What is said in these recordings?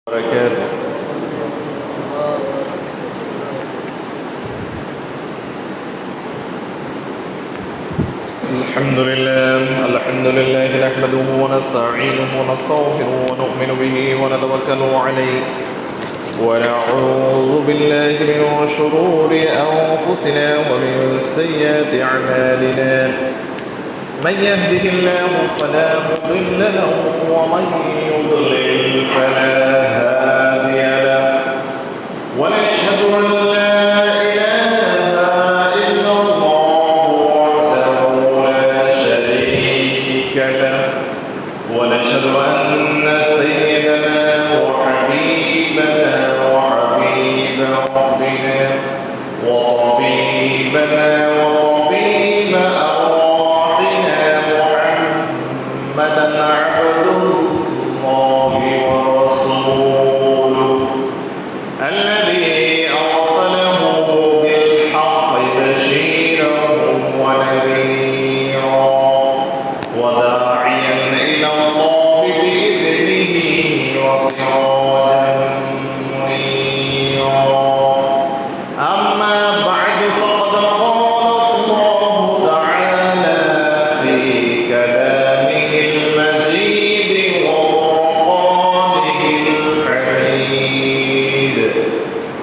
وبركاته. الحمد لله نحمده ونستعينه ونستغفره ونؤمن به ونتوكل عليه ونعوذ بالله من شرور أنفسنا ومن سيئات أعمالنا. من يهده الله فلا مضل له ومن يضلل فلا هادي له ونشهد أن لا إله إلا الله وحده لا شريك له ونشهد أن سيدنا وحبيبنا وحبيب ربنا وطبيبنا وطبيب أرواحنا محمدا عبد الله ورسوله الذي أرسله بالحق بشيرا ونذيرا وداعيا إلى الله بإذنه وسراجا منيرا. أما بعد فقد قال الله تعالى في كلامه المجيد وفرقانه الحميد: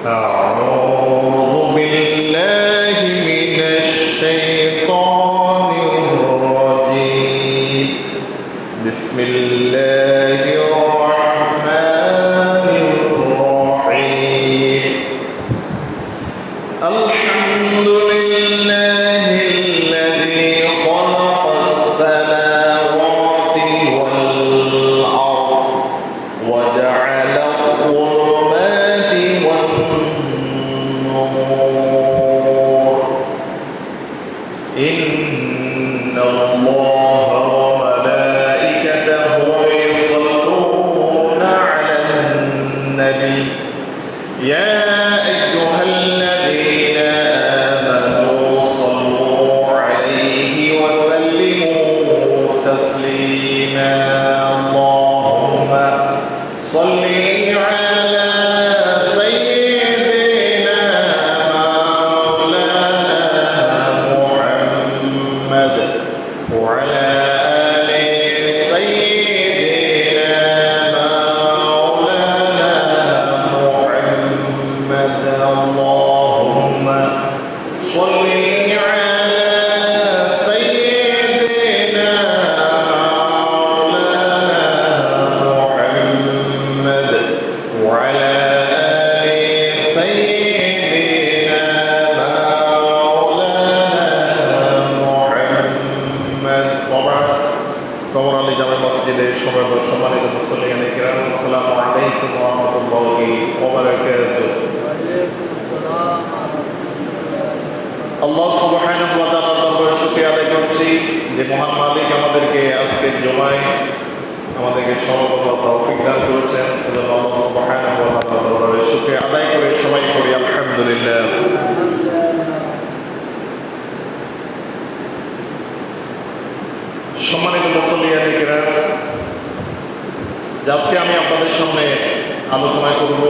أعوذ بالله من الشيطان الرجيم. بسم الله الرحمن الرحيم. الحمد لله الذي خلق السماوات والأرض وجعل الظلمات والنور. إن الله وملائكته يصلون على النبي يا أيها الذين آمنوا صلوا عليه وسلموا تسليما. اللهم صل على سيدنا مولانا محمد وعلى آل سيدنا مولانا محمد. اللهم صل على سيدنا مولانا محمد وعلى آل سيدنا مولانا محمد. وبعد কবর আলী জামে মসজিদে সম্মানিত মুসল্লিয়ান কিরাম, আসসালামু আলাইকুম ওয়া রাহমাতুল্লাহি ওয়া বারাকাতুহু। আল্লাহ সুবহানাহু ওয়া তাআলার দরবারে শুকরিয়া আদায় করছি যে মহান মালিক আমাদেরকে আজকের জুমায় আমাদেরকে সমবেত তৌফিক দান করেছেন। এজন্য আল্লাহ সুবহানাহু ওয়া তাআলার দরবারে শুকরিয়া আদায় করে সবাই করি আলহামদুলিল্লাহ। সম্মানিত মুসল্লিয়ান কিরাম, আজকে আমি আপনাদের সামনে আলোচনা করব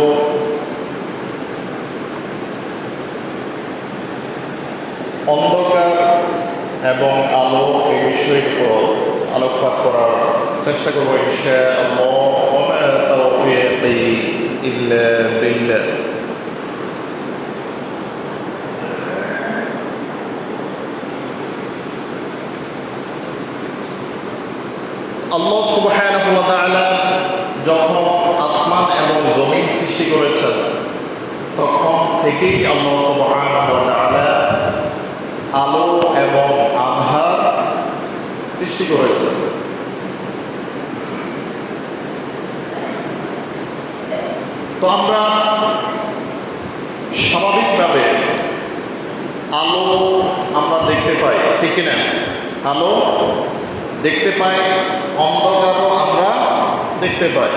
অন্ধকার এবং আলো এই বিষয়ের উপর আলোকপাত করার চেষ্টা করবো ইনশাআল্লাহ। ওয়া মা তাওফীকি ইল্লা বিল্লাহ। আল্লাহ সুবহানাহু ওয়া তাআলা যখন আসমান এবং জমিন সৃষ্টি করেছেন তখন থেকেই আল্লাহ সুবহানাহু ওয়া তাআলা আলো এবং আঁধার সৃষ্টি করেছেন। তো আমরা স্বাভাবিকভাবে আলো আমরা দেখতে পাই, ঠিক কিনা? আলো দেখতে পাই, অন্ধকারও আমরা দেখতে পাই।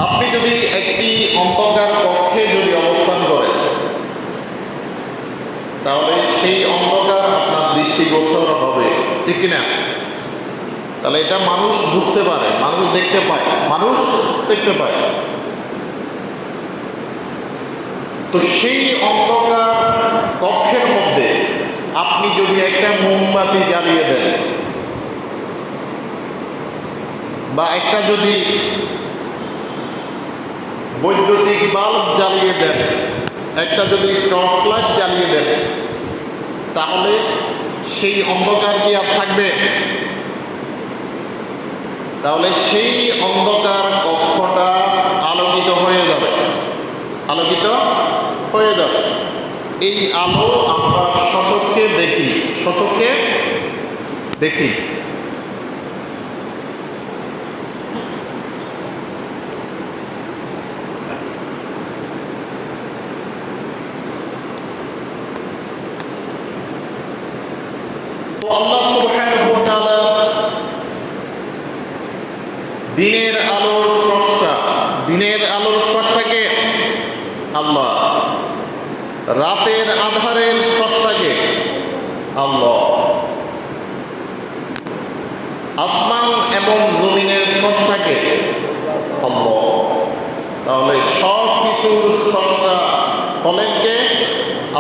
আপনি যদি একটি অন্ধকার কক্ষে যদি অবস্থান করেন তাহলে সেই অন্ধকার আপনার দৃষ্টিগোচর হবে, ঠিক কিনা? তাহলে এটা মানুষ বুঝতে পারে, মানুষ দেখতে পায়, মানুষ দেখতে পায়। তো সেই অন্ধকার কক্ষের মধ্যে আপনি যদি একটা মোমবাতি জ্বালিয়ে দেন বা একটা যদি বৈদ্যুতিক বাল্ব জ্বালিয়ে দেন, একটা যদি টর্চ লাইট জ্বালিয়ে দেন, তাহলে সেই অন্ধকার কি আর থাকবে? তাহলে সেই অন্ধকার কক্ষটা আলোকিত হয়ে যাবে, আলোকিত হয়ে যাবে। এই আলো আমরা সচক্ষে দেখি, সচক্ষে দেখি। তো আল্লাহ সুবহানাহু ওয়া তাআলা দিনের আলোর স্রষ্টা। দিনের আলোর স্রষ্টাকে আল্লাহ, রাতের আধারের স্রষ্টাকে আল্লাহ, আসমান এবং জমিনের স্রষ্টাকে আল্লাহ। তাহলে সব কিছুর স্রষ্টা হলেন কে?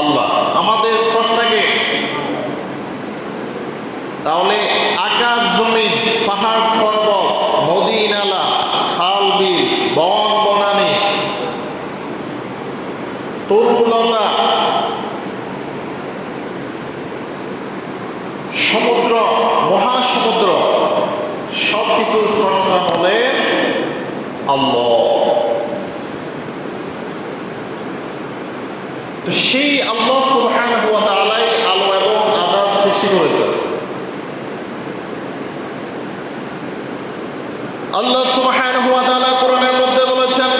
আল্লাহ। আমাদের স্রষ্টাকে। তাহলে আকাশ জমিন, পাহাড় পর্বত, নদী নালা, খাল বিল, বন বনানী, তরুলতা, সমুদ্র, মহাসমুদ্র, সব কিছুর স্রষ্টা হলেন আল্লাহ। তো সেই আল্লাহ সুবহানাহু ওয়া তাআলা আলো এবং আধার সৃষ্টি করেছেন। আল্লাহ সুবহানাহু ওয়া তাআলা কোরআনের মধ্যে বলেছেন,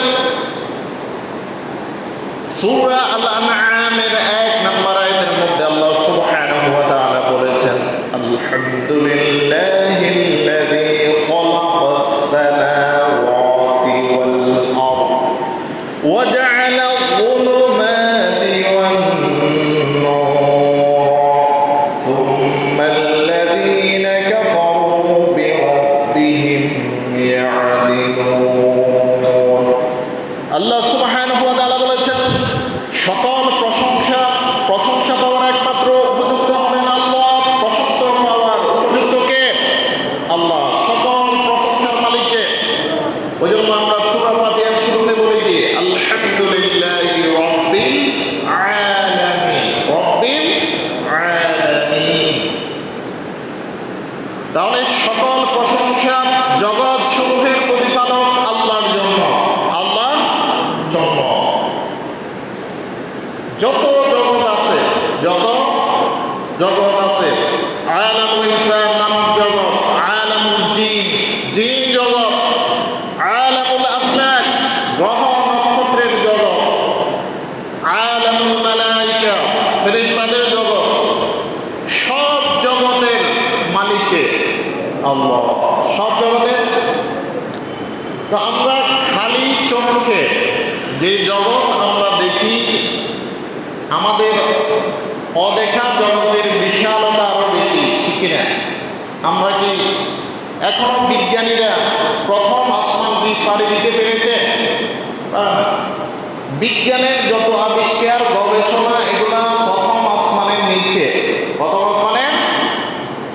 সূরা আল-আনআমের 1 নম্বর আয়াতের মধ্যে আল্লাহ সুবহানাহু ওয়া তাআলা বলেছেন, আলহামদুলিল্লাহিল্লাযী খালাকাস সামাওয়াতি ওয়াল আরদ ওয়া জা'আলা আয-যুলুমাতি ওয়ান নূর থুম্মা আল্লাযীনা কাফারু বিরাব্বিহিম ইয়া'দিলুন। আল্লাহ সুবহানাহু ওয়া তাআলা বলেছেন, সকল প্রশংসা পাওয়ার একমাত্র উপযুক্ত হলেন আল্লাহ। প্রশংসা পাওয়ার উপযুক্ত কে? আল্লাহ। সকল প্রশংসার মালিককে। ওই জন্য আমরা সূরা ফাতিহার শুরুতে বলি কি, আলহামদুলিল্লাহি রাব্বিল আলামিন, রাব্বিল আলামিন। তাহলে সকল প্রশংসা জগৎ সমূহের প্রতিপালক আল্লাহর জন্য, আল্লাহর জন্য। যত জগৎ আছে, যত জগৎ আছে, আলামুল ইনসান নামক জগৎ, আলামুল জিন, জিন জগৎ, আলামুল আফলাক, গ্রহ নক্ষত্রের জগৎ, আলামুল মালাইকা, ফেরেশতাদের জগৎ, সব জগতের মালিককে আল্লাহ। সব জগতের। তো আমরা খালি চোখে যে জগৎ আমরা দেখি, আমাদের অদেখা জগতের বিশালতা আরো বেশি, ঠিক কিনা? আমরা কি এখনো বিজ্ঞানীরা প্রথম আসমান কি পাড়ি দিতে পেরেছে? বিজ্ঞানের যত আবিষ্কার, গবেষণা, এগুলা প্রথম আসমানের নিচে, প্রথম আসমানের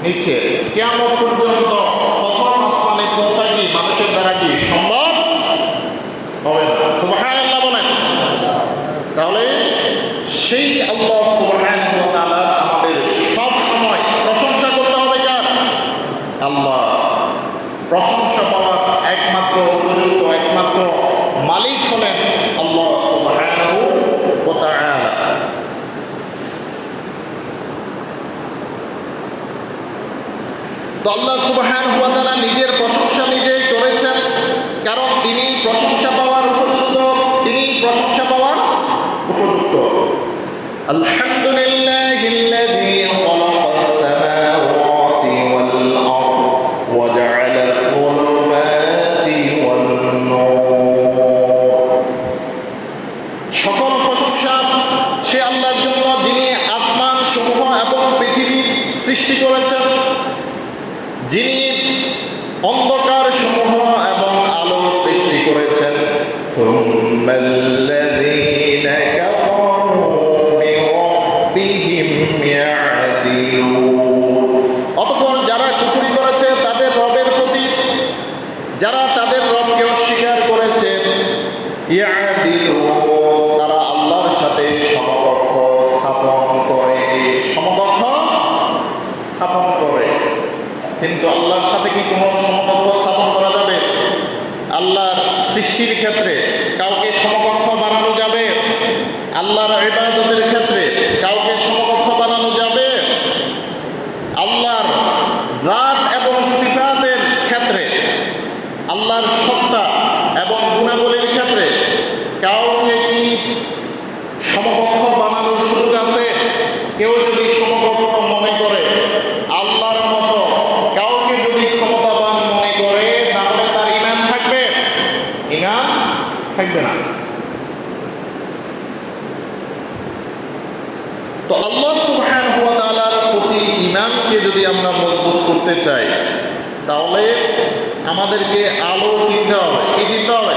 নিচে। কিয়ামত পর্যন্ত প্রথম আসমানে পৌঁছা কি মানুষের দ্বারা কি সম্ভব হবে না? সুবহানাল্লাহ বলেন। তাহলে সেই আল্লাহ সুবহানাহু ওয়া তাআলা আমাদের সব সময় প্রশংসা করতে হবে। কার? আল্লাহ। প্রশংসা পাওয়ার একমাত্র উপযুক্ত, একমাত্র মালিক হলেন আল্লাহ সুবহানাহু ওয়া তাআলা। তো আল্লাহ সুবহানাহু ওয়া তাআলা নিজের প্রশংসা নিজেই করেছেন, কারণ তিনি প্রশংসা পাওয়ার উপযুক্ত, তিনি প্রশংসা পাওয়ার উপযুক্ত। আলহামদুলিল্লাহিল্লাযী খালাকাস সামাওয়াতি ওয়াল আরদ ওয়া জা'আলা আয-যুলুমাতি ওয়ান নূর। সকল প্রশংসা সে আল্লাহর জন্য, যিনি আসমান সমূহ এবং পৃথিবী সৃষ্টি করেছেন, যিনি অন্ধকার সমূহ এবং আলো সৃষ্টি করেছেন। সুম্মাল্লাযীনা কাফারু বিরাব্বিহিম ইয়া'দিলুন। অতঃপর যারা কুফরি করেছে তাদের রবের প্রতি, যারা তাদের রবকে অস্বীকার করেছে, ইয়া'দিলুন, তারা আল্লাহর সাথে সমকক্ষ স্থাপন করে, সমকক্ষ স্থাপন করে। কিন্তু আল্লাহর সাথে কি কোনো সমকক্ষ স্থাপন করা যাবে? আল্লাহর সৃষ্টির ক্ষেত্রে কাউকে সমকক্ষ বানানো যাবে? আল্লাহর ইবাদতের ক্ষেত্রে কাউকে সমকক্ষ বানানো যাবে? আল্লাহর জাত এবং সিফাতের ক্ষেত্রে, আল্লাহর সত্তা এবং গুণাবলীর ক্ষেত্রে কাউকে কি সমকক্ষ বানানোর সুযোগ আছে? কেউ যদি সমকক্ষ মনে করে, আল্লাহর মতো কাউকে যদি ক্ষমতাবান মনে করে, তাহলে তার ঈমান থাকবে? ঈমান থাকবে না। তো আল্লাহ সুবহানাহু ওয়া তাআলার প্রতি ঈমানকে যদি আমরা মজবুত করতে চাই, তাহলে আমাদেরকে আলো চিনতে হবে। কি চিনতে হবে?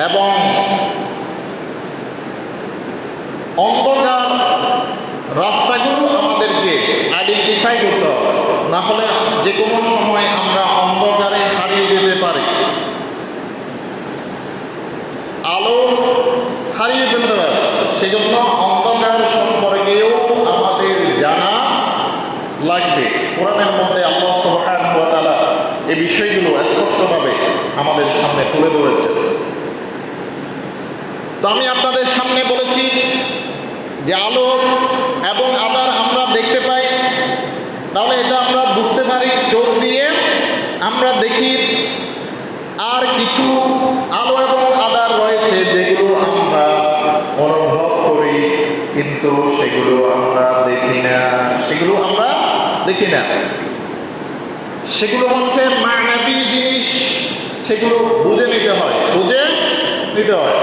এবং অন্ধকার রাস্তাগুলো আমাদেরকে আইডেন্টিফাই করতে হবে, না হলে যে কোনো সময় আমরা অন্ধকারে হারিয়ে যেতে পারি, আলো হারিয়ে ফেলতে পারি। সেজন্য অন্ধকার সম্পর্কেও আমাদের জানা লাগবে। কোরআনের মধ্যে আল্লাহ সুবহানাহু ওয়া তাআলা এই বিষয়গুলো স্পষ্টভাবে আমাদের সামনে তুলে ধরেছেন। তো আমি আপনাদের সামনে বলেছি যে আলো এবং আঁধার আমরা দেখতে পাই, তাহলে এটা আমরা বুঝতে পারি চোখ দিয়ে আমরা দেখি। আর কিছু আলো এবং আঁধার রয়েছে যেগুলো আমরা অনুভব করি, কিন্তু সেগুলো আমরা দেখি না। সেগুলো আমরা দেখি না। সেগুলো হচ্ছে মানবী জিনিস, সেগুলো বুঝে নিতে হয়, বুঝে নিতে হয়।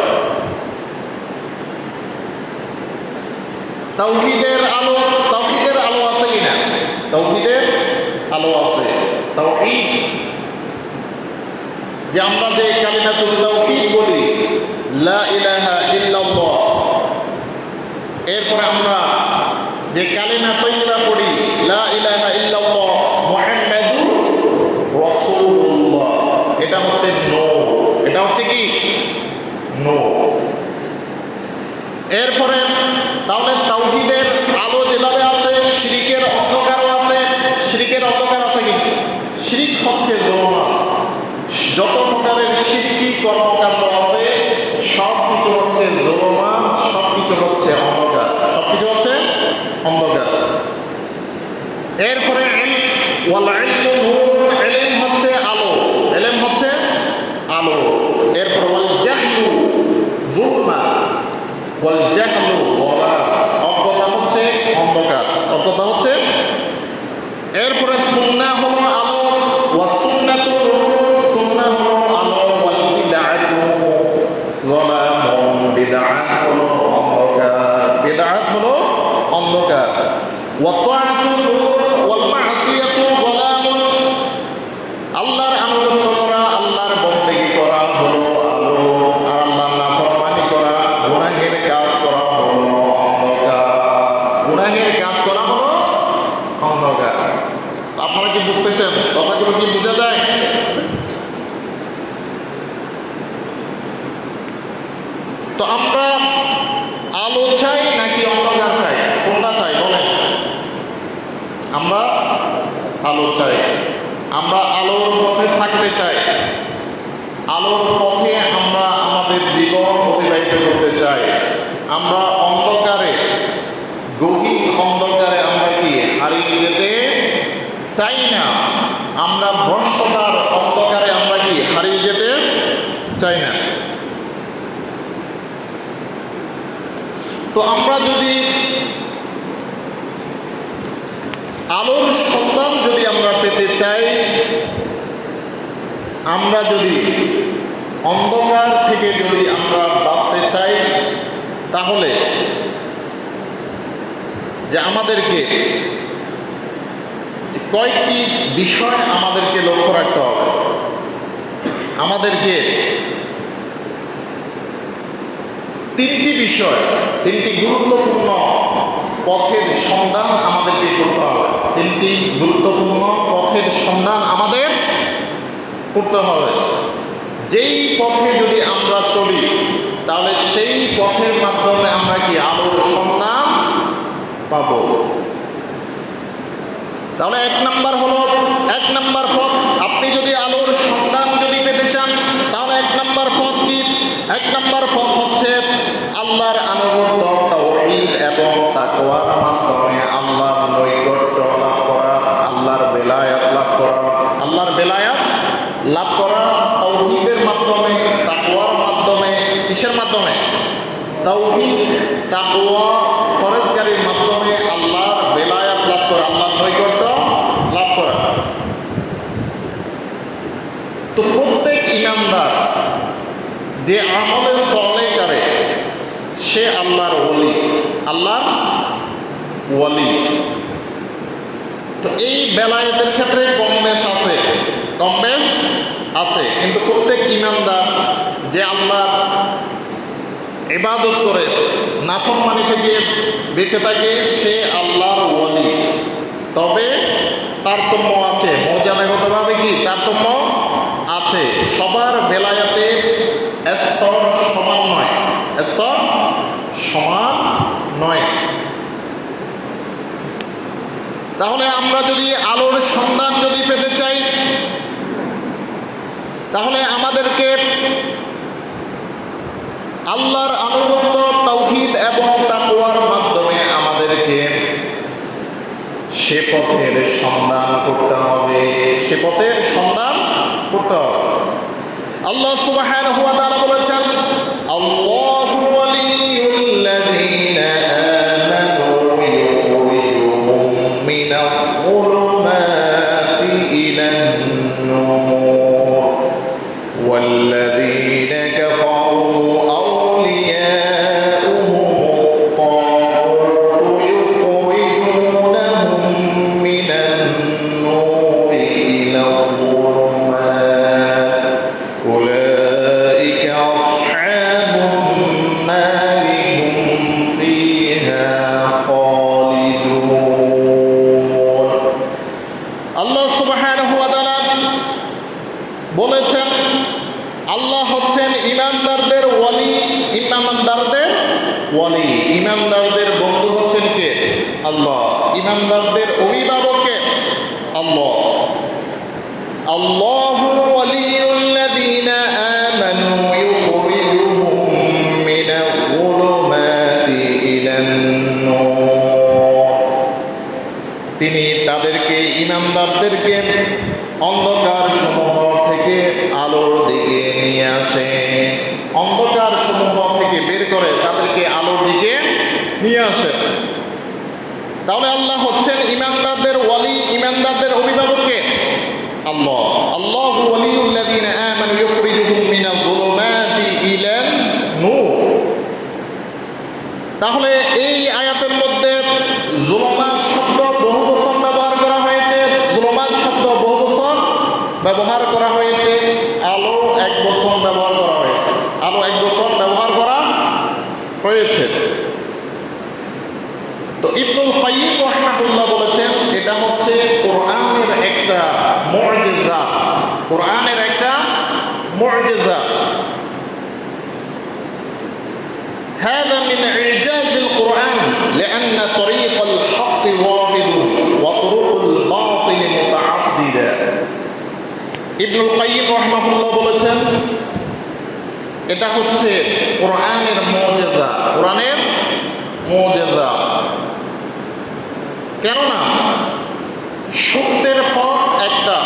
তাওহীদের আলো, তাওহীদের আলো আছে কিনা? তাওহীদের আলো আছে। তাওহীদ, যে আমরা যে কালিমাতুল তাওহীদ বলি, লা ইলাহা ইল্লাল্লাহ, এরপরে আমরা যে কালিমা তাইয়্যিবা পড়ি, লা ইলাহা ইল্লাল্লাহ মুহাম্মাদুর রাসূলুল্লাহ, এটা হচ্ছে নূর। এটা হচ্ছে কি? নূর। এরপরে তাহলে তাওহীদের আলো যেভাবে আছে, শিরকের অন্ধকারও আছে। শিরকের অন্ধকার আছে কিন্তু শিরক হচ্ছে জলমান। যত প্রকারের শিরকি কর্মকাণ্ড আছে সব কিছু হচ্ছে জলমান, সব কিছু হচ্ছে অন্ধকার, সব কিছু হচ্ছে অন্ধকার। এরপরে ওয়াল ইলমু নূর, ইলম হচ্ছে আলো, ইলম হচ্ছে আলো। এরপর ওয়াল জাহলু যুলমা, ওয়াল জাহলু যালাম, অজ্ঞতা হচ্ছে অন্ধকার, অজ্ঞতা হচ্ছে। এরপরে সুন্নাহ হলো আলো, ওয়াস সুন্নাতু নূর, সুন্নাহ হলো আলো, ওয়াল বিদআতু যালাম, বিদআত হলো অন্ধকার, বিদআত হলো অন্ধকার। ওয়া তাআতু নূর ওয়াল মা'সিয়াতু যালাম, আল্লাহর আনুগত্য করা, আল্লাহর বন্দেগী করা হলো আলো, আর আল্লাহর নাফরমানি করা, গুনাহের কাজ করা হলো অন্ধকার, গুনাহের কাজ করা হলো অন্ধকার। আপনারা কি বুঝতেছেন? কথাগুলো কি বোঝা যায়? তো আমরা আলো চাই নাকি অন্ধকার চাই? কোনটা চাই বলেন? আমরা আলো চাই। আমরা আলোর পথে থাকতে চাই। আলোর পথে আমরা আমাদের জীবন অতিবাহিত করতে চাই। আমরা অন্ধকারে, গভীর অন্ধকারে আমরা কি হারিয়ে যেতে চাই না। আমরা ভ্রষ্টতার অন্ধকারে আমরা কি হারিয়ে যেতে চাই না। তো আমরা যদি আলোর সন্ধান যদি আমরা পেতে চাই, আমরা যদি অন্ধকার থেকে যদি আমরা বাঁচতে চাই, তাহলে যে আমাদেরকে কয়েকটি বিষয় আমাদেরকে লক্ষ্য রাখতে হবে। আমাদেরকে তিনটি বিষয়, তিনটি গুরুত্বপূর্ণ পথের সন্ধান আমাদেরকে করতে হবে। তিনটি গুরুত্বপূর্ণ পথের সন্ধান আমাদের করতে হবে। যেই পথে যদি আমরা চলি তাহলে সেই পথের মাধ্যমে আমরা কি আলোর সন্ধান পাব। তাহলে এক নাম্বার পথ, আপনি যদি আলোর সন্ধান যদি পেতে চান তাহলে এক নাম্বার পথ কি? এক নাম্বার পথ হচ্ছে আল্লাহর আনুগত্য, তাওহীদ এবং তাকওয়ার মাধ্যমে আল্লাহর নৈকট্য লাভ করা, আল্লাহর বেলায়াত লাভ করা। আল্লাহর বেলায়াত লাভ করা তাওহীদের মাধ্যমে, তাকওয়ার মাধ্যমে। কিসের মাধ্যমে? তাওহীদ, তাকওয়া, পরহেজগারির মাধ্যমে আল্লাহর বেলায়াত লাভ করা, আল্লাহর নৈকট্য লাভ করা। তো প্রত্যেক ঈমানদার যে আমলে সলে করে সে আল্লাহর ওলি, আল্লাহর ওলি। তো এই বেলায়েতের ক্ষেত্রে কম বেশ আছে, কিন্তু প্রত্যেক ঈমানদার যে আল্লাহর ইবাদত করে নাফরমানি থেকে বেঁচে থাকে সে আল্লাহর ওলি। তবে তারতম্য আছে, মর্যাদাগতভাবে কি তারতম্য আছে। সবার বেলায়াতের স্তর সমান নয়। তাহলে আমরা যদি আলোর সন্ধান যদি পেতে চাই তাহলে আমাদেরকে আল্লাহর আনুগত্য, তাওহীদ এবং তাকওয়ার মাধ্যমে আমাদেরকে সে পথের সন্ধান করতে হবে। আল্লাহ সুবহানাহু ওয়া তাআলা বলেছেন, আল্লাহু ওয়ালিয়ুল্লাযীনা আমানু ইউখরিজুহুম মিনাল যুলুমাতি ইলান নূর ওয়াল্লাযীনা কাফারু বলেছেন আল্লাহ হচ্ছেন ঈমানদারদের ওয়ালি, ঈমানদারদের বন্ধু হচ্ছেন কে? আল্লাহ। ঈমানদারদের অভিভাবক কে? আল্লাহ। আল্লাহু ওয়ালিয়ুল্লাযীনা আমানু ইউখরিজুহুম মিনাল যুলুমাতি ইলান নূর। তিনি তাদেরকে, ঈমানদারদেরকে অন্ধকার সমূহ থেকে আলোর দিকে নিয়ে আসেন। অন্ধকার সমূহ থেকে বের করে তাদেরকে আলোর দিকে নিয়ে আসেন। তাহলে আল্লাহ হচ্ছেন ঈমানদারদের ওয়ালি, ঈমানদারদের অভিভাবককে আল্লাহ। আল্লাহু ওয়ালিয়ুল্লাযীনা আমানু ইউখরিজুহুম মিনাল যুলুমাতি ইলান নূর। তাহলে এই আয়াতের মধ্যে যুলুমাত শব্দ বহু বচন ব্যবহার করা হয়েছে, আলো এক বচন ব্যবহার করা হয়েছে। তো ইবনুল কাইয়্যিম রাহিমাহুল্লাহ বলেছেন এটা হচ্ছে কোরআনের একটা মুআজিজা। هذا من إعجاز القرآن لأن طريق الحق واحد وطرق الباطل متعددة। ইবনুল কাইয়্যিম রাহিমাহুল্লাহ বলেছেন এটা হচ্ছে কোরআনের মুআজিজা। কেননা সত্যের পথ একটা,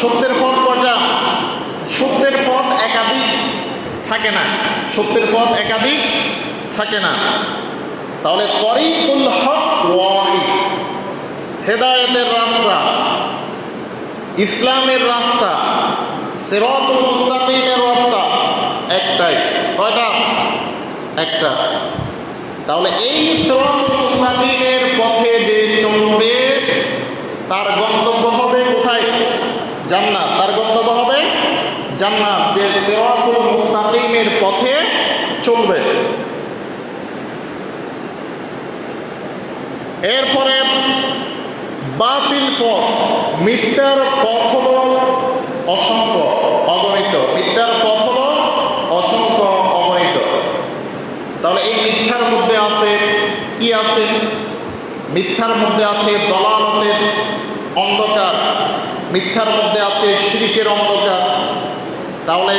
সত্যের পথ কয়টা? সত্যের পথ একাধিক থাকে না। তাহলে তরিকুল হক ওয়াহিদ, হেদায়েতের রাস্তা, ইসলামের রাস্তা, সিরাতুল মুস্তাকিমের রাস্তা একটাই। কয়টা? একটা। তাহলে এই সিরাতুল মুস্তাকিমের পথে যে চলবে তার গন্তব্য হবে কোথায়? জান্নাত। তার গন্তব্য হবে জান্নাত, যে সিরাতুল মুস্তাকিমের পথে চলবে। এরপরে বাতিল পথ, মিথ্যার পথ হলো অসংখ্য, অগণিত। মিথ্যার পথ হলো অসংখ্য, অগণিত। তাহলে এই মিথ্যার মধ্যে আছে কি? আছে মিথ্যার মধ্যে আছে দলালতের অন্ধকার, মিথ্যার মধ্যে আছে শিরকের অন্ধকার। তাহলে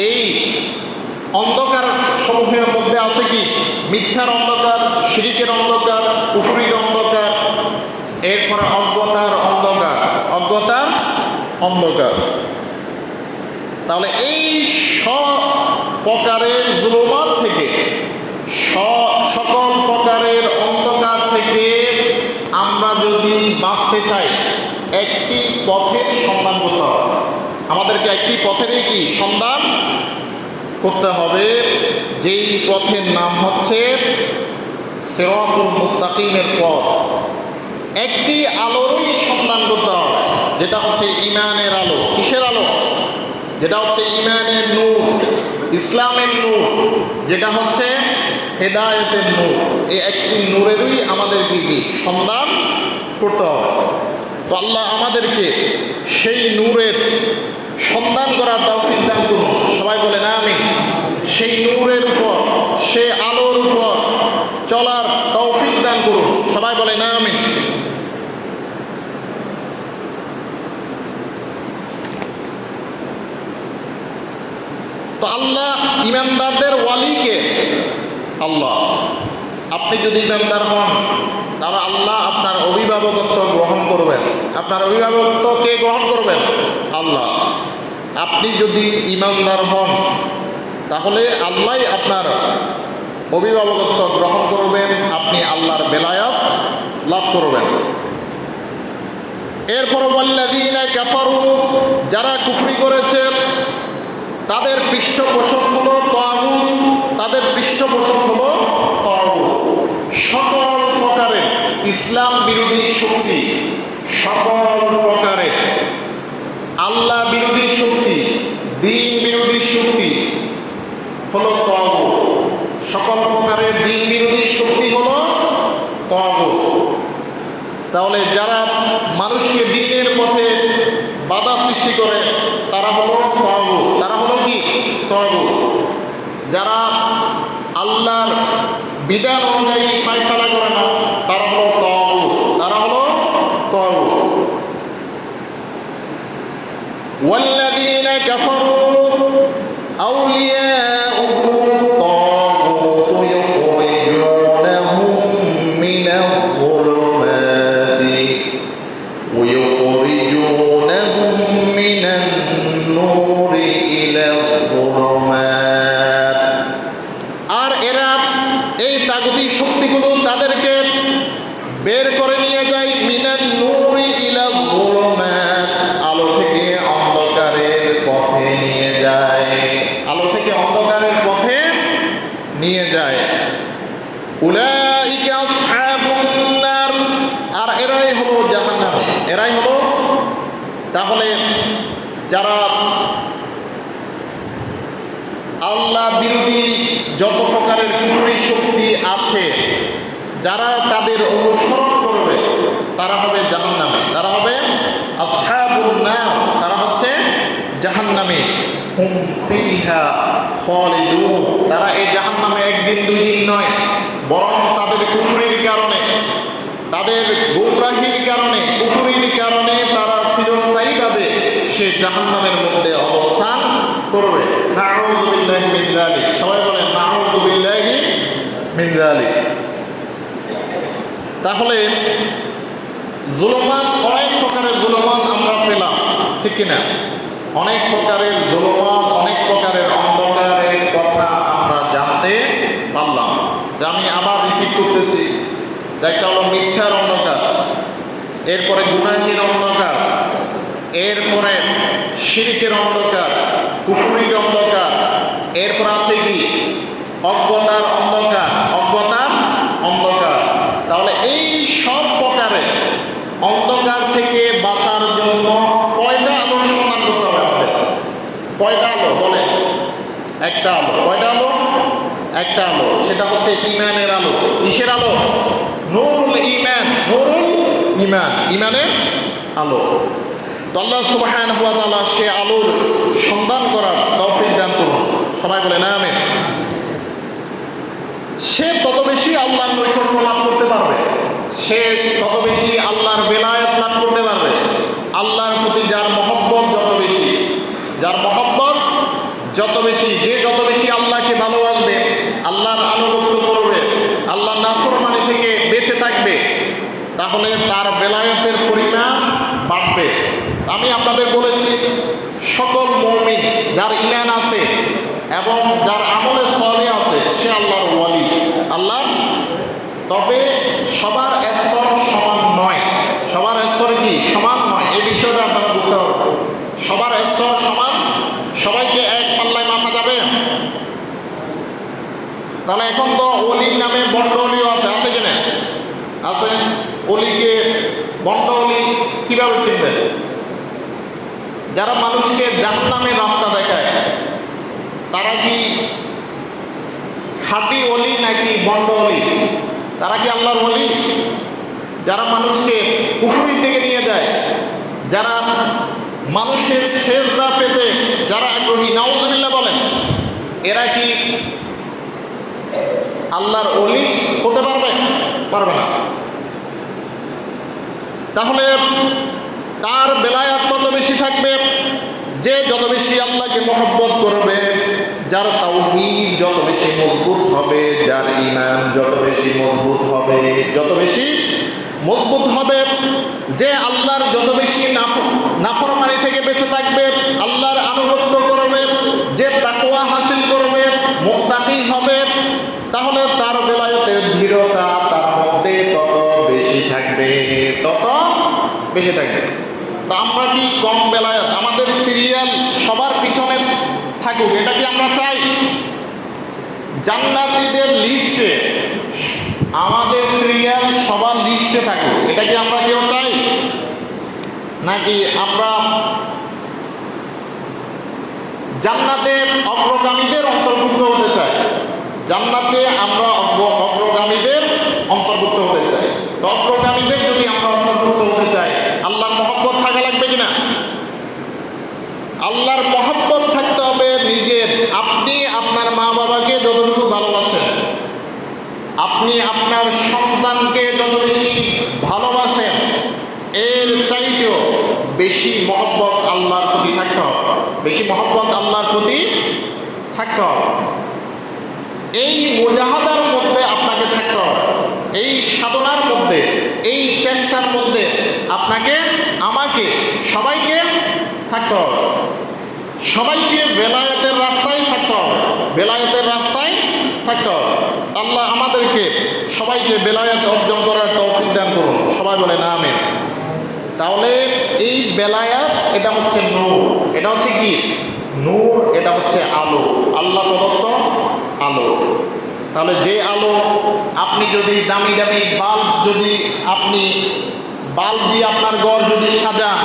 এই অন্ধকার সমূহের মধ্যে আছে কি? মিথ্যার অন্ধকার, শিরকের অন্ধকার, কুফরির অন্ধকার, এরপরে অজ্ঞতার অন্ধকার, অজ্ঞতার অন্ধকার। তাহলে এই সব প্রকারের জুলুমাত থেকে, সকল প্রকারের অন্ধকার থেকে আমরা যদি বাঁচতে চাই, একটি পথের সন্ধান করতে হবে। আমাদেরকে একটি পথেরই কি সন্ধান করতে হবে, যেই পথের নাম হচ্ছে সিরাতুল মুস্তাকিমের পথ। একটি আলোরই সন্ধান করতে হবে, যেটা হচ্ছে ঈমানের আলো। কিসের আলো? যেটা হচ্ছে ঈমানের নূর, ইসলামের নূর, যেটা হচ্ছে হেদায়েতের নূর। এই একটি নূরেরই আমাদেরকে কি সন্ধান করতে হবে। তো আল্লাহ আমাদেরকে সেই নূরের সন্ধান করার তৌফিক দান করুন। সবাই বলেন আমিন। সেই নূরের উপর, সেই আলোর উপর চলার তৌফিক দান করুন। সবাই বলেন আমিন। তো আল্লাহ ইমানদারদের ওয়ালিকে, আল্লাহ, আপনি যদি ইমানদার হন তাহলে আল্লাহ আপনার অভিভাবকত্ব গ্রহণ করবেন। আপনার অভিভাবকত্ব কে গ্রহণ করবেন? আল্লাহ। আপনি যদি ইমানদার হন তাহলে আল্লাহ আপনার অভিভাবকত্ব গ্রহণ করবেন, আপনি আল্লাহর বেলায়াত লাভ করবেন। এরপর ওয়াল্লাযীনা কাফারু, যারা কুফরি করেছে তাদের পৃষ্ঠপোষক হলো তাগুত, তাদের পৃষ্ঠপোষক হলো তাগুত। সকল প্রকারের ইসলাম বিরোধী শক্তি, সকল প্রকারের আল্লাহ বিরোধী শক্তি, দ্বীন বিরোধী শক্তি হলো তাগুত। সকল প্রকারের দ্বীন বিরোধী শক্তি হলো তাগুত। তাহলে যারা মানুষকে দ্বীনের পথে বাধা সৃষ্টি করে তারা হলো তাগুত। তারা হলো কি? তাগুত। যারা আল্লাহর বিধান অনুযায়ী ফায়সালা করে না তারা হলো তাগুত। তারা হলো তাগুত। ওয়াল্লাযীনা কাফারু আউলিয়াউহুম তাগুত ইউখরিজুনাহুম মিনাল যুলুমাতি ওয়া ইউখরিজুনাহুম মিনান নূরি ইলাল যুলুমাত। আর এরা এই তাগুতি শক্তিগুলো তাদেরকে বের করে নিয়ে যায় মিনান নূরি ইলা যুলুমাত, আলো থেকে অন্ধকারের পথে নিয়ে যায়। আলো থেকে অন্ধকারের পথে নিয়ে যায়। উলাইকা আসহাবুন নার, আর এরাই হলো জাহান্নামী, এরাই হলো। তাহলে যারা আল্লাহ বিরোধী যত প্রকারের কুফরি শক্তি আছে, যারা তাদের অনুসরণ করবে তারা হবে জাহান্নামী, তারা হবে আসহাবুন নার, তারা হচ্ছে জাহান্নামী। হুম ফিহা খালিদুন, তারা এই জাহান্নামে একদিন দুই দিন নয়, বরং তাদের কুফরির কারণে, তাদের গুমরাহির কারণে, কুফরির কারণে তারা চিরস্থায়ীভাবে সে জাহান্নামের মধ্যে অবস্থান করবে। নাউযু বিল্লাহি মিন যালিক। সবাই বলেন নাউযু বিল্লাহি মিন যালিক। তাহলে জুলুমাত, অনেক প্রকারের জুলুমাত আমরা পেলাম, ঠিক কিনা? অনেক প্রকারের জুলুমাত, অনেক প্রকারের অন্ধকারের কথা আমরা জানতে পারলাম। আমি আবার রিপিট করতেছি, একটা হলো মিথ্যার অন্ধকার, এরপরে গুনাহের অন্ধকার, এরপরে শিরকের অন্ধকার, কুফরির অন্ধকার, এরপর আছে কি অজ্ঞতার অন্ধকার, অজ্ঞতার অন্ধকার। তাহলে এই সব প্রকারের অন্ধকার কয়টা আলো বলেন? একটা আলো। কয়টা আলো? একটা আলো। সেটা হচ্ছে ঈমানের আলো। কিসের আলো? নূরুল ঈমান। নূরুল ঈমান, ঈমানের আলো। তো আল্লাহ সুবহানাহু ওয়া তাআলা সে আলোর সন্ধান করার তৌফিক দান করুন। সবাই বলেন আমিন। সে তত বেশি আল্লাহর নৈকট্য লাভ করতে পারবে, সে তত বেশি আল্লাহর বেলায়েত লাভ করতে পারবে। আল্লাহর প্রতি যার মহব্বত যত বেশি, যার মহব্বত যত বেশি, যে যত বেশি আল্লাহকে ভালোবাসবে, আল্লাহর আনুগত্য করবে, আল্লাহর নাফরমানি থেকে বেঁচে থাকবে, তাহলে তার বেলায়েতের পরিমাণ বাড়বে। আমি আপনাদের বলেছি, সকল মুমিন যার ঈমান আছে এবং যার আমলে সলিহ আছে, সে আল্লাহর ওয়ালি, আল্লাহর। তবে সবার স্তর সমান নয়। সবার স্তর কি সমান নয়? এই বিষয়টা আপনারা বুঝতে হবে। সবার স্তর সমান, সবাইকে এক পাল্লায় মাপা যাবে? তাহলে এখন তো অলির নামে বন্ড অলিও আছে, আছে কিনা? আছে। অলিকে, বন্ড অলি কিভাবে চিনবেন? যারা মানুষকে জাহান্নামের রাস্তা দেখায়, তারা কি খাঁটি অলি নাকি বন্ড অলি? তারা কি আল্লাহর ওলি? যারা মানুষকে কুফরির দিকে নিয়ে যায়, যারা মানুষের সেজদা পেতে যারা আগ্রহী, নাউজুবিল্লাহ বলেন, এরা কি আল্লাহর ওলি হতে পারবে? পারবে না। তাহলে তার বেলায়াত তত বেশি থাকবে যে যত বেশি আল্লাহকে মহব্বত করবে, যার তাওহীদ যত বেশি মজবুত হবে, যার ঈমান যত বেশি মজবুত হবে, যত বেশি মজবুত হবে, যে আল্লাহর যত বেশি নাফরমানি থেকে বেঁচে থাকবে, আল্লাহর আনুগত্য করবে, যে তাকওয়া হাসিল করবে, মুত্তাকি হবে, তাহলে তার বেলায়েতের দৃঢ়তা তার মধ্যে তত বেশি থাকবে, তত বেশি থাকবে। তা আমরা কি কম বেলায়েত? আমাদের সিরিয়াল সবার পিছনে থাকুক, এটা কি আমরা চাই? জান্নাতীদের লিস্টে আমাদের সিরিয়াল সবার লিস্টে থাকুক, এটা কি আমরা কেউ চাই? নাকি আমরা জান্নাতে অগ্রগামীদের অন্তর্ভুক্ত হতে চাই? জান্নাতে আমরা অগ্রগামীদের অন্তর্ভুক্ত হতে চাই। তো অগ্রগামীদের যদি আমরা অন্তর্ভুক্ত হতে চাই, আল্লাহর মহব্বত থাকা লাগবে কিনা? আল্লাহর মহব্বত থাকতে হবে নিজের। আপনি আপনার মা বাবাকে যতটুকু ভালোবাসেন, আপনি আপনার সন্তানকে যত বেশি ভালোবাসেন, এর চাইতেও বেশি মহব্বত আল্লাহর প্রতি থাকতে হবে, বেশি মহব্বত আল্লাহর প্রতি থাকতে হবে। এই মুজাহাদার মধ্যে আপনাকে থাকতে হবে, এই সাধনার মধ্যে, এই চেষ্টার মধ্যে আপনাকে, আমাকে, সবাইকে থাকতে হবে। সবাইকে বেলায়েতের রাস্তায় থাকতে হবে, বেলায়েতের রাস্তায় থাকতে হবে। আল্লাহ আমাদেরকে সবাইকে বেলায়েত অর্জন করার তৌফিক দান করুন। সবাই বলেন আমিন। তাহলে এই বেলায়েত, এটা হচ্ছে নূর। এটা হচ্ছে কি? নূর। এটা হচ্ছে আলো, আল্লাহ প্রদত্ত আলো। তাহলে যে আলো, আপনি যদি দামি দামি বাল্ব, যদি আপনি বাল্ব দিয়ে আপনার ঘর যদি সাজান,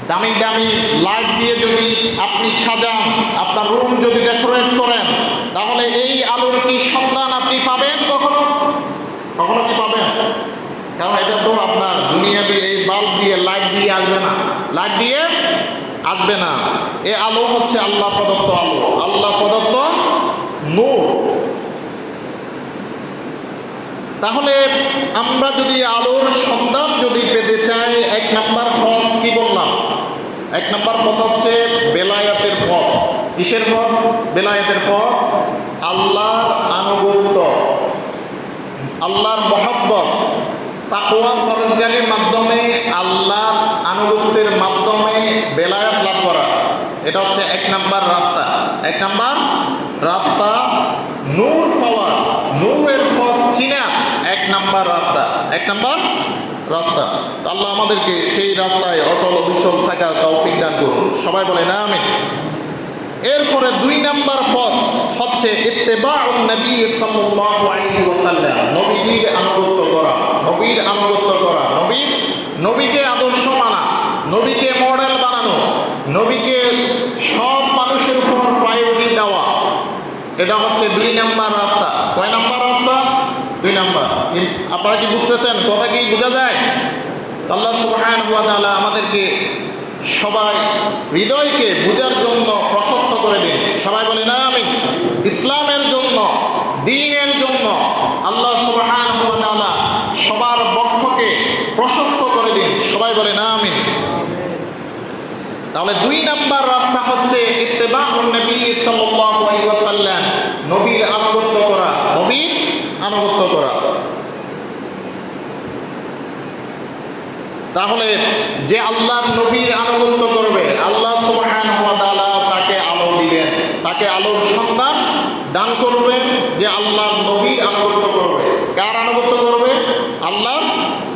দামি দামি লাইট দিয়ে যদি আপনি সাজান, আপনার রুম যদি ডেকোরেট করেন, তাহলে এই আলোর কি সন্ধান আপনি পাবেন কখনো? কখনো কি পাবেন? কারণ এটা তো আপনার দুনিয়াবি এই বাল্ব দিয়ে, লাইট দিয়ে আসবে না, লাইট দিয়ে আসবে না। এই আলো হচ্ছে আল্লাহ প্রদত্ত আলো, আল্লাহ প্রদত্ত নূর। তাহলে আমরা যদি আলোর সন্ধান যদি পেতে চাই, এক নাম্বার পথ কি বললাম? এক নাম্বার পথ হচ্ছে বেলায়েতের পথ। কিসের পথ? বেলায়েতের পথ। আল্লাহর আনুগত্য, আল্লাহর মহব্বত, তাকওয়া ফরজগারির মাধ্যমে, আল্লাহর আনুগত্যের মাধ্যমে বেলায়েত লাভ করা, এটা হচ্ছে এক নাম্বার রাস্তা। এক নাম্বার রাস্তা নূর পাওয়া, নূরের পথ চিনা, এক নাম্বার রাস্তা, এক নাম্বার রাস্তা। আল্লাহ আমাদেরকে সেই রাস্তায় অটল অবিচল থাকার তৌফিক দান করুন। সবাই বলে না আমিন। এরপরে দুই নাম্বার পথ হচ্ছে ইত্তেবাউন নবী সাল্লাল্লাহু আলাইহি ওয়াসাল্লাম, নবীর আনুগত্য করা, নবীর আনুগত্য করা, নবীকে আদর্শ মানা, নবীকে মডেল বানানো, নবীকে সব মানুষের উপর প্রায়োরিটি দেওয়া, এটা হচ্ছে 2 নাম্বার রাস্তা। কয় নাম্বার রাস্তা? 2 নাম্বার। আপনারা কি বুঝতেছেন? কথা কি বোঝা যায়? আল্লাহ সুবহানাহু ওয়া তাআলা আমাদেরকে সবাই হৃদয়কে বোঝার জন্য প্রশস্ত করে দিন। সবাই বলে না আমিন। ইসলামের জন্য, দ্বীনের জন্য আল্লাহ সুবহানাহু ওয়া তাআলা সবার বক্ষকে প্রশস্ত করে দিন। সবাই বলে না আমিন। তাহলে 2 নাম্বার রাস্তা হচ্ছে ইত্তিবাউন নবী সাল্লাল্লাহু আলাইহি ওয়াসাল্লাম, নবীর আনুগত্য করা, নবীর আনুগত্য করা। তাহলে যে আল্লাহর নবীর আনুগত্য করবে, আল্লাহ সুবহানাহু ওয়া তাআলা তাকে আলো দিবেন, তাকে আলোর সন্ধান দান করবেন। যে আল্লাহর নবীর আনুগত্য করবে, কার আনুগত্য করবে? আল্লাহর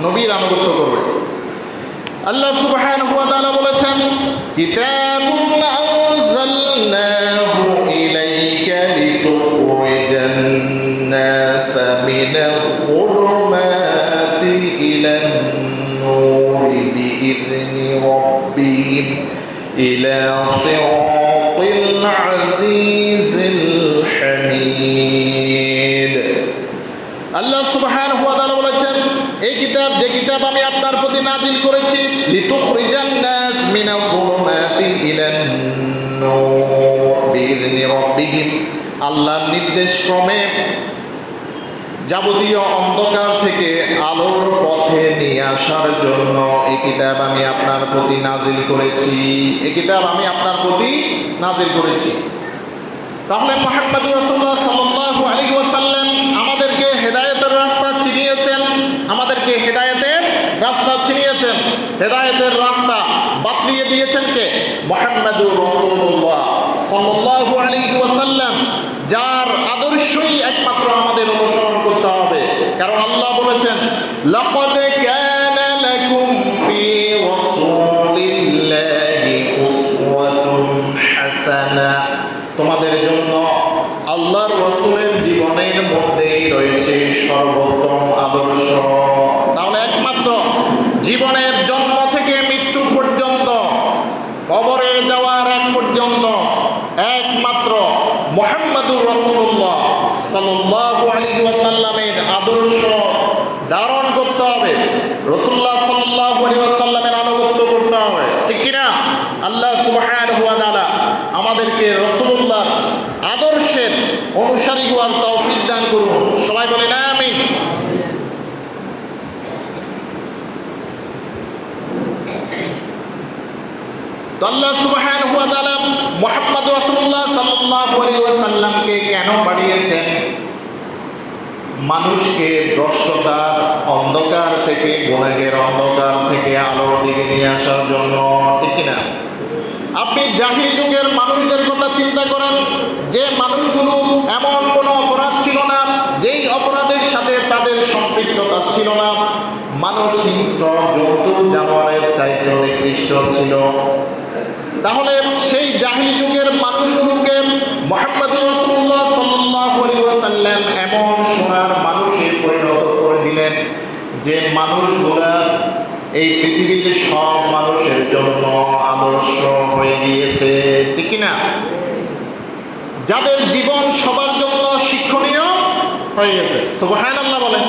নবীর আনুগত্য করবে। আল্লাহ সুবহানাহু ওয়া তাআলা বলেছেন, কিতাবুন আনজালনাহু ইলাইকা লিতুখরিজান নাসা মিনাল যুলুমাতি ইলান নূরি বিইذনি রাব্বিহিম ইলা সিরাতিল আজিজিল হামিদ। আল্লাহ সুবহানাহু ওয়া তাআলা বলেছেন, এই কিতাব, যে কিতাব আমি আপনার প্রতি নাযিল করেছি, লিতুখরিজান নাস মিনাল যুলুমাতি ইলান নূর বিইذনি রাব্বিহিম, আল্লাহর নির্দেশ ক্রমে যাবতীয় অন্ধকার থেকে আলোর পথে নিয়ে আসার জন্য এই কিতাব আমি আপনার প্রতি নাযিল করেছি। এই কিতাব আমি আপনার প্রতি নাযিল করেছি। তাহলে মুহাম্মদুর রাসূলুল্লাহ সাল্লাল্লাহু আলাইহি ওয়াসাল্লাম আমাদেরকে হেদায়েতের রাস্তা চিনিয়েছেন, আমাদেরকে হেদায়েতের রাস্তা চিনিয়েছেন। হেদায়েতের রাস্তা বাতলিয়ে দিয়েছেন কে? মুহাম্মদুর রাসূলুল্লাহ সাল্লাল্লাহু আলাইহি ওয়াসাল্লাম, যার আদর্শই একমাত্র আমাদের অনুসরণ করতে হবে। কারণ আল্লাহ বলেছেন, লাকাদ কানা লাকুম ফি রাসূলিল্লাহি উসওয়াতুন হাসানা, তোমাদের জন্য আল্লাহর রাসূলের জীবনের মধ্যেই রয়েছে সর্বোত্তম আদর্শ। তাহলে একমাত্র জীবনের জন্ম থেকে মৃত্যু পর্যন্ত, কবরে যাওয়ার এক পর্যন্ত একমাত্র মুহাম্মদুর রাসূলুল্লাহ সাল্লাল্লাহু আলাইহি ওয়াসাল্লামের আদর্শ ধারণ করতে হবে, রাসূলুল্লাহ সাল্লাল্লাহু আলাইহি ওয়াসাল্লামের আনুগত্য করতে হবে। ঠিক কি না? আল্লাহ সুবহানাহু ওয়া তাআলা আমাদেরকে রাসূলুল্লাহর আদর্শের অনুসারী হওয়ার তৌফিক দান করুন। সবাই বলেন আমিন। আল্লাহ সুবহানাহু ওয়া তাআলা মুহাম্মদ রাসূলুল্লাহ সাল্লাল্লাহু আলাইহি ওয়াসাল্লামকে কেন পাঠিয়েছেন? মানুষকে ভ্রষ্টতার অন্ধকার থেকে, গুনাহের অন্ধকার থেকে আলোর দিকে নিয়ে আসার জন্য। ঠিক না? আপনি জাহিলি যুগের মানুষদের কথা চিন্তা করেন, যে মানুষগুলো এমন কোনো অপরাধ ছিল না যেই অপরাধের সাথে তাদের সম্পৃক্ততা ছিল না। মানুষ হিংস্র, জন্তু জানোয়ারের চাইতে নিকৃষ্ট ছিল। তাহলে সেই জাহিলি যুগের মানুষগুলোকে মুহাম্মদুর রাসূলুল্লাহ সাল্লাল্লাহু আলাইহি ওয়াসাল্লাম এমন সোনার মানুষে পরিণত করে দিলেন যে মানুষগুলা এই পৃথিবীর সব মানুষের জন্য আদর্শ হয়ে গিয়েছে। ঠিক কি না? যাদের জীবন সবার জন্য শিক্ষণীয় হয়ে গেছে। সুবহানাল্লাহ বলেন।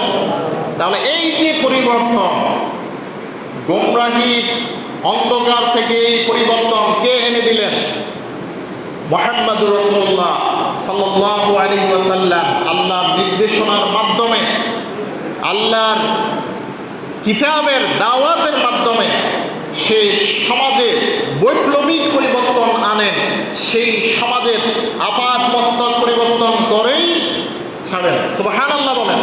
তাহলে এই যে পরিবর্তন, গোমরাহির অন্ধকার থেকে এই পরিবর্তন কে এনে দিলেন? মুহাম্মদুর রাসূলুল্লাহ সাল্লাল্লাহু আলাইহি ওয়াসাল্লাম আল্লাহর নির্দেশনার মাধ্যমে, আল্লাহর কিতাবের দাওয়াতের মাধ্যমে সেই সমাজে বৈপ্লবিক পরিবর্তন আনেন। সেই সমাজের আপাত মস্তক পরিবর্তন করেই ছাড়েন। সুবহানাল্লাহ বলেন।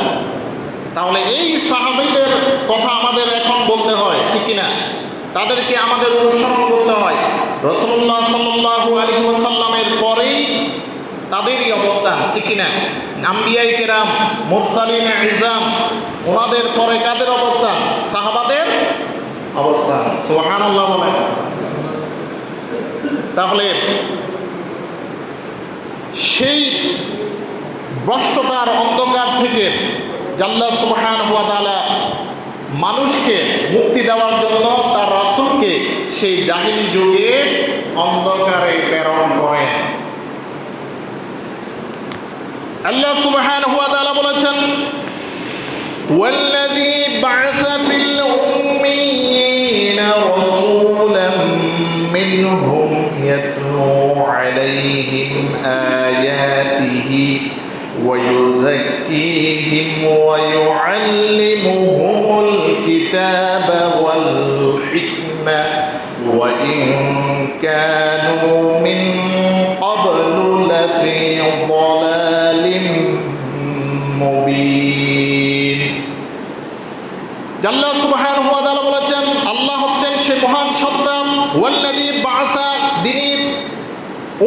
তাহলে এই সাহাবীদের কথা আমাদের এখন বলতে হয়। ঠিক কি না? তাদেরকে আমাদের অনুসরণ করতে হয়। রাসূলুল্লাহ সাল্লাল্লাহু আলাইহি ওয়াসাল্লামের পরেই তাদেরই অবস্থান। ঠিক কি না? আম্বিয়ায়ে কেরাম, মুরসালিনে ইজাম, ওনাদের পরে কাদের অবস্থান? সাহাবাদের অবস্থান। সুবহানাল্লাহ বলেন। তাহলে সেই ভ্রষ্টতার অন্ধকার থেকে আল্লাহ সুবহানাহু ওয়া তাআলা মানুষকে মুক্তি দেওয়ার জন্য তার রাসূলকে সেই জাহিলি যুগে অন্ধকারে প্রেরণ করেন। আল্লাহ সুবহানাহু ওয়া তাআলা বলেছেন, ওয়াল্লাযী বা'আসা ফিল উম্মিয়িনা রাসূলাম মিনহুম ইয়াতলু আলাইহিম আয়াতিহি ওয়া ইউযাক্কিহিম ওয়া ইউআল্লিমুহুমুল কিতাবা ওয়াল হিকমা ওয়া ইন কানু মিন ক্বাবলু লাফি দালালিম মুবিন। আল্লাহ সুবহানাহু ওয়া তাআলা বলেছেন, আল্লাহ হচ্ছেন সে মহান সত্তা, ওয়াল্লাযী বা'আসা, যিনি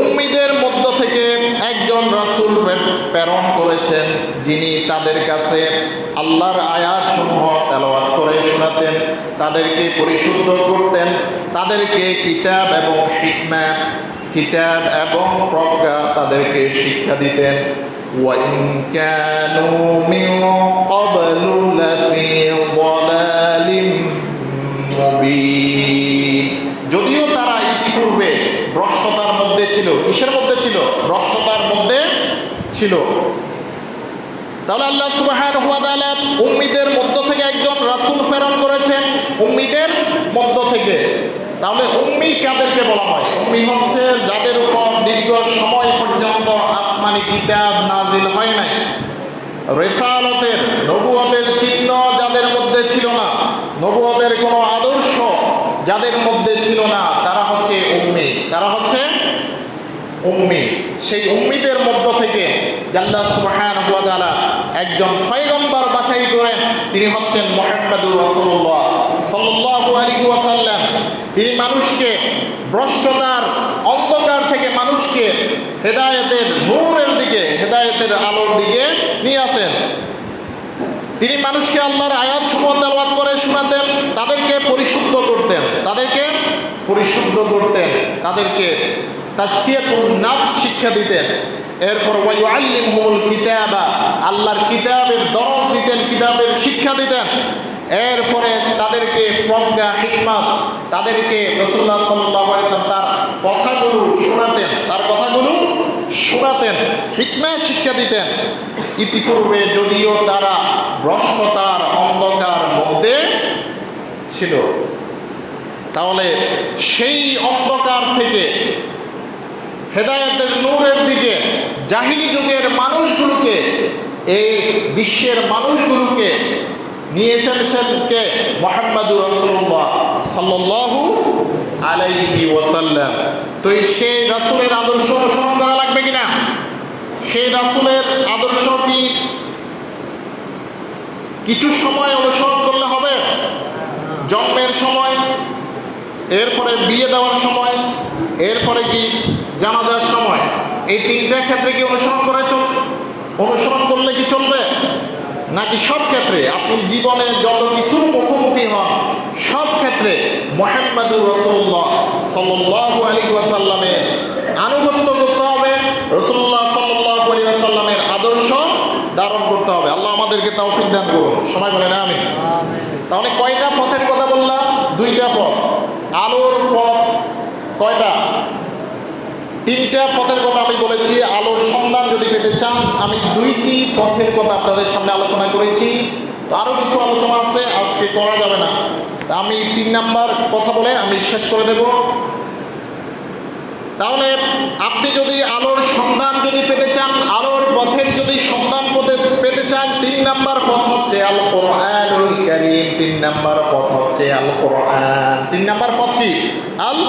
উম্মীদের মধ্য থেকে একজন রাসূল প্রেরণ করেছেন, যিনি তাদের কাছে আল্লাহর আয়াতসমূহ তেলাওয়াত করে শোনাতেন, তাদেরকে পরিশুদ্ধ করতেন, তাদেরকে কিতাব এবং হিকমা, কিতাব এবং প্রজ্ঞা তাদেরকে শিক্ষা দিতেন। وَإِنْ كَانُوا مِنْ قَبْلُ لَفِي ضَلَالٍ مُبِينٍ। যদিও তারা ইতিপূর্বে ভ্রষ্টতার মধ্যে ছিল। কিসের মধ্যে ছিল? ভ্রষ্টতার মধ্যে ছিল। তাহলে আল্লাহ সুবহানাহু ওয়া তাআলা উম্মীদের মধ্য থেকে একজন রাসূল প্রেরণ করেছেন, উম্মীদের মধ্য থেকে। তাহলে উম্মী কাদেরকে বলা হয়? উম্মী হচ্ছে যাদের উপর দীর্ঘ সময় পর্যন্ত আসমানি কিতাব নাজিল হয় নাই, রিসালাতের, নবুয়তের চিহ্ন যাদের মধ্যে ছিল না, নবুয়তের কোনো আদর্শ যাদের মধ্যে ছিল না, তারা হচ্ছে উম্মী। তারা হচ্ছে উম্মী। সেই উম্মীদের মধ্য থেকে আল্লাহ সুবহানাহু ওয়া তাআলা একজন পয়গম্বর বাছাই করেন, তিনি হচ্ছেন মুহাম্মদুর রাসূলুল্লাহ সাল্লাল্লাহু আলাইহি ওয়াসাল্লাম। তিনি মানুষকে ভ্রষ্টতার অন্ধকার থেকে মানুষকে হেদায়েতের নূরের দিকে, হেদায়েতের আলোর দিকে নিয়ে আসেন। তিনি মানুষকে আল্লাহর আয়াতসমূহ তেলাওয়াত করে শোনাতেন, তাদেরকে পরিশুদ্ধ করতেন, তাদেরকে পরিশুদ্ধ করতেন, তাদেরকে তাজকিয়াতুন নাফস শিক্ষা দিতেন। এরপর ওয়া ইউআল্লিমুহুমুল কিতাবা, আল্লাহর কিতাবের দরস দিতেন, কিতাবের শিক্ষা দিতেন। এরপরে তাদেরকে প্রজ্ঞা, হিকমত, তাদেরকে রাসূলুল্লাহ সাল্লাল্লাহু আলাইহি ওয়াসাল্লাম তার কথাগুলো শোনাতেন, তার কথাগুলো শোনাতেন, হিকমা শিক্ষা দিতেন। ইতিপূর্বে যদিও তারা ভ্রষ্টতার অন্ধকার মধ্যে ছিল, তাহলে সেই অন্ধকার থেকে হেদায়েতের নূরের দিকে জাহিলি যুগের মানুষগুলোকে, এই বিশ্বের মানুষগুলোকে নিয়ে এসেছেন কে? মুহাম্মদুর রাসূলুল্লাহ সাল্লাল্লাহু আলাইহি ওয়াসাল্লাম। তো সেই রাসূলের আদর্শ অনুসরণ করা লাগবে কিনা? সেই রাসূলের আদর্শ কি কিছু সময় অনুসরণ করলে হবে? জন্মের সময়, এরপরে বিয়ে দেওয়ার সময়, এরপরে কি জানাজার সময়, এই তিনটা ক্ষেত্রে কি অনুসরণ করলে কি চলবে? নাকি সব ক্ষেত্রে আপনি জীবনে যত কিছুর মুখোমুখি হন সব ক্ষেত্রে মুহাম্মদুর রাসূলুল্লাহ সাল্লাল্লাহু আলাইহি ওয়াসাল্লামের আনুগত্য করতে হবে, রাসূলুল্লাহ সাল্লাল্লাহু আলাইহি ওয়াসাল্লামের আদর্শ ধারণ করতে হবে। আল্লাহ আমাদেরকে তৌফিক দান করুন, সবাই বলেন আমিন। তাহলে কয়টা পথের কথা বললাম? দুইটা পথ। আলোর পথ কয়টা? তিনটা পথের কথা আমি বলেছি। আলোর সন্ধান যদি পেতে চান, আমি দুইটি পথের কথা আপনাদের সামনে আলোচনা করেছি। তো আরও কিছু আলোচনা আছে, আজকে করা যাবে না। আমি 3 নাম্বার কথা বলে আমি শেষ করে দেব। তাহলে আপনি যদি আলোর সন্ধান যদি পেতে চান, আলোর পথের যদি সন্ধান পেতে চান, 3 নাম্বার পথ হচ্ছে আল কোরআনুল কারীম। 3 নাম্বার পথ হচ্ছে আল কোরআন। 3 নাম্বার পথ কি? আল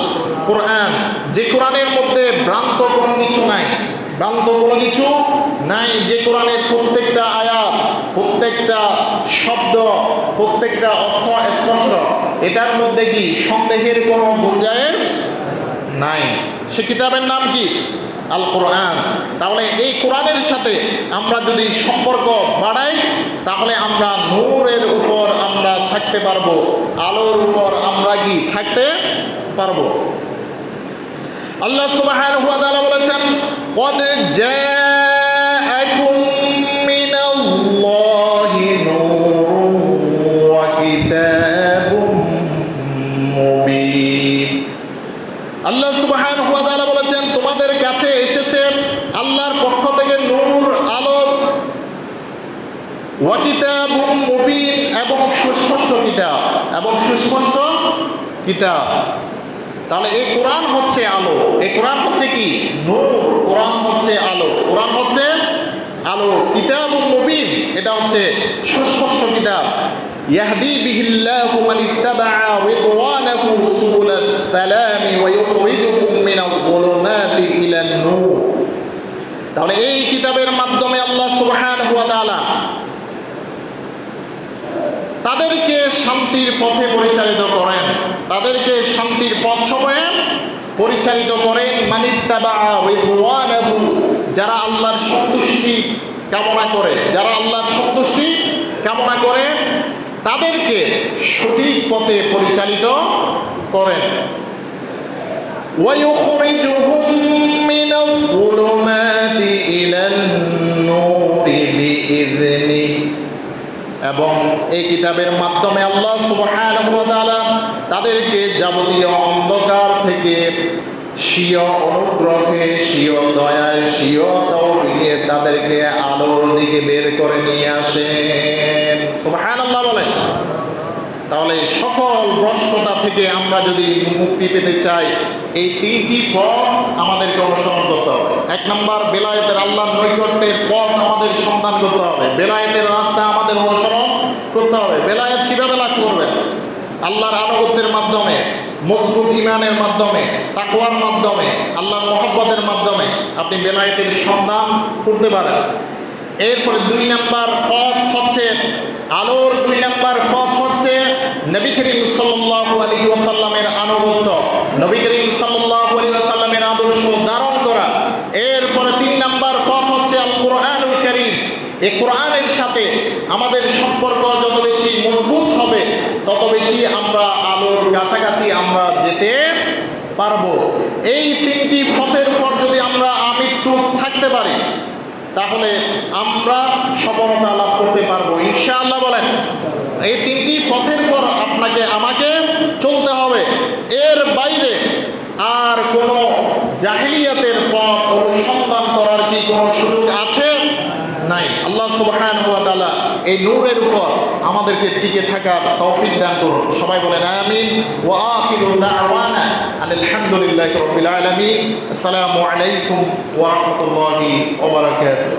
কোরআন। যে কোরআনের মধ্যে ভ্রান্ত কোনো কিছু নাই, ভ্রান্ত কোনো কিছু নাই, যে কোরআনের প্রত্যেকটা আয়াত, প্রত্যেকটা শব্দ, প্রত্যেকটা অর্থ স্পষ্ট, এটার মধ্যে কি সন্দেহের কোনো গুঞ্জাইশ নাই। সে কিতাবের নাম কি? আল কোরআন। তাহলে এই কোরআনের সাথে আমরা যদি সম্পর্ক বাড়াই, তাহলে আমরা নূরের উপর আমরা থাকতে পারবো, আলোর উপর আমরা কি থাকতে পারবো। আল্লাহ সুবহানাহু ওয়া তাআলা বলেছেন, قد جاءكم من الله نور وكتاب مبين। আল্লাহ সুবহানাহু ওয়া তাআলা বলেছেন, তোমাদের কাছে এসেছে আল্লাহর পক্ষ থেকে নূর, আলো, ওয়া কিতাবুম মুবিন, এবং সুস্পষ্ট কিতাব, এবং সুস্পষ্ট কিতাব। তাহলে এই কোরআন হচ্ছে আলো, এই কোরআন হচ্ছে কি? নূর। কোরআন হচ্ছে আলো, কোরআন হচ্ছে আলো। কিতাবুম মুবিন, এটা হচ্ছে সুস্পষ্ট কিতাব। ইয়াহদি বিহিল্লাহু মান ইত্তাবা'a রিদওয়ানাহু সুবুলাস সালামি ওয়া ইউখরিজুহুম মিনাল যুলুমাতি ইলান নূর। তাহলে এই কিতাবের মাধ্যমে আল্লাহ সুবহানাহু ওয়া তাআলা তাদেরকে শান্তির পথে পরিচালিত করেন, তাদেরকে শান্তির পথসমূহে পরিচালিত করেন। মানিত্তাবা'a রিদওয়ানাহু, যারা আল্লাহর সন্তুষ্টি কামনা করে, যারা আল্লাহর সন্তুষ্টি কামনা করে তাদেরকে সঠিক পথে পরিচালিত করেন। ওয়া ইউখরিজুহুম মিনাল যুলুমাতি ইলান নূরি বিইযনিহি, এবং এই কিতাবের মাধ্যমে আল্লাহ সুবহানাহু ওয়া তাআলা তাদেরকে যাবতীয় অন্ধকার থেকে স্বীয় অনুগ্রহে, স্বীয় দয়ায়, স্বীয় তৌফিকে তাদেরকে আলোর দিকে বের করে নিয়ে আসেন। সুবহানাল্লাহ বলেন। তাহলে সকল ভ্রষ্টতা থেকে আমরা যদি মুক্তি পেতে চাই, এই তিনটি পথ আমাদেরকে অনুসরণ করতে হবে। এক নম্বর, বেলায়েতের আল্লাহর নৈকট্যের পথ আমাদের সন্ধান করতে হবে, বেলায়েতের রাস্তা আমাদের অনুসরণ করতে হবে। বেলায়েত কিভাবে লাভ করবেন? আল্লাহর আনুগত্যের মাধ্যমে, মজবুত ঈমানের মাধ্যমে, তাকওয়ার মাধ্যমে, আল্লাহর মহব্বতের মাধ্যমে আপনি বেলায়েতের সন্ধান করতে পারেন। এরপরে 2 নম্বর পথ হচ্ছে আলোর 2 নম্বর পথ হচ্ছে নবী করিম সাল্লাল্লাহু আলাইহি ওয়াসাল্লামের আনুগত্য, নবী করিম সাল্লাল্লাহু আলাইহি ওয়াসাল্লামের আদর্শ ধারণ করা। এরপরে 3 নম্বর পথ হচ্ছে আল কোরআনুল কারীম। এই কোরআনের সাথে আমাদের সম্পর্ক যত বেশি মজবুত হবে, তত বেশি আমরা আলোর কাছাকাছি আমরা যেতে পারবো। এই 3টি পথের উপর যদি আমরা আমৃত্যু থাকতে পারি, তাহলে আমরা সফলতা লাভ করতে পারবো ইনশাআল্লাহ বলেন। এই 3টি পথের পর আপনাকে আমাকে চলতে হবে। এর বাইরে আর কোনো জাহেলিয়াতের পথ অনুসন্ধান করার কি কোনো সুযোগ আছে? নাই। আল্লাহ সুবহানাহু ওয়া তাআলা এই নূরের উপর আমাদেরকে টিকে থাকার তৌফিক দান করুন। সবাই বলেন আমিন। ওয়া আখিরু দাওয়ানা আলহামদুলিল্লাহি রাব্বিল আলামিন। আসসালামু আলাইকুম ওয়া রাহমাতুল্লাহি ওয়া বারাকাতুহু।